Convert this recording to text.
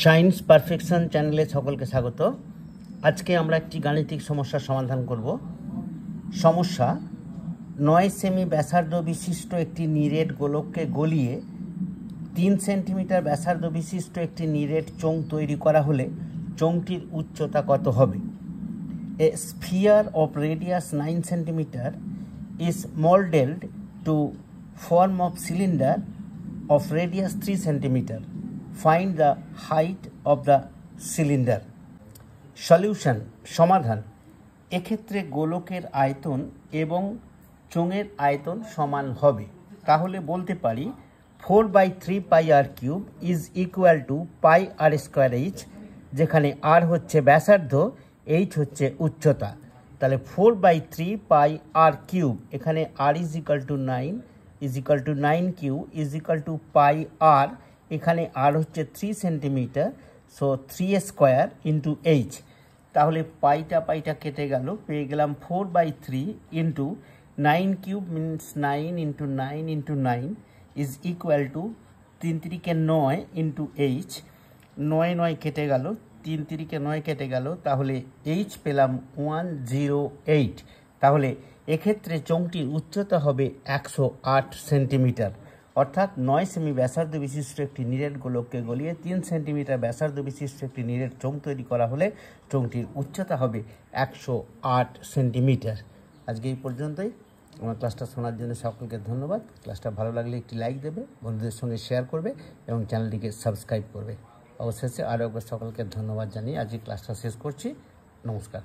Science perfection চ্যানেলে সকলকে স্বাগত। আজকে আমরা একটি গাণিতিক সমস্যার সমাধান করব। সমস্যা 9 সেমি ব্যাসার্ধ বিশিষ্ট একটি নিরেট গোলককে গলিয়ে 3 সেন্টিমিটার ব্যাসার্ধ বিশিষ্ট একটি নিরেট চোঙ তৈরি করা হলে চোঙটির উচ্চতা কত হবে? A sphere of radius 9 centimetre is molded to form of cylinder of radius 3 centimeter. Find the height of the cylinder. Solution সমাধান। এক্ষেত্রে গোলকের আয়তন এবং চোঙের আয়তন সমান হবে, তাহলে বলতে পারি 4/3 pi r cube is equal to pi r square H, যেখানে আর হচ্ছে ব্যাসার্ধ, এইচ হচ্ছে উচ্চতা। তাহলে 4/3 পাই আর কিউব, এখানে r is equal to 9 is equal to 9 cube is equal to pi r, এখানে আর হচ্ছে 3 centimetre, so 3 square into H. তাহলে পাইটা কেটে গেল, পেয়ে গেলাম 4/3 into 9 cube means 9 into 9 into 9 is equal to 3 3 9 into H. 9 কেটে গেল, 3 3 9 কেটে গেল, তাহলে এইচ পেলাম 108। তাহলে এক্ষেত্রে চোঙটির উচ্চতা হবে 108 সেন্টিমিটার। অর্থাৎ 9 সেমি ব্যাসার্ধ বিশিষ্ট একটি নিরেট গোলককে গলিয়ে 3 সেন্টিমিটার ব্যাসার্ধ বিশিষ্ট একটি নিরেট চোঙ তৈরি করা হলে চোঙটির উচ্চতা হবে 108 সেন্টিমিটার। আজকে এই পর্যন্তই। আমার ক্লাসটা শোনার জন্য সকলকে ধন্যবাদ। ক্লাসটা ভালো লাগলে একটি লাইক দেবে, বন্ধুদের সঙ্গে শেয়ার করবে এবং চ্যানেলটিকে সাবস্ক্রাইব করবে। অবশেষে আরও একবার সকলকে ধন্যবাদ জানিয়ে আজকে ক্লাসটা শেষ করছি। নমস্কার।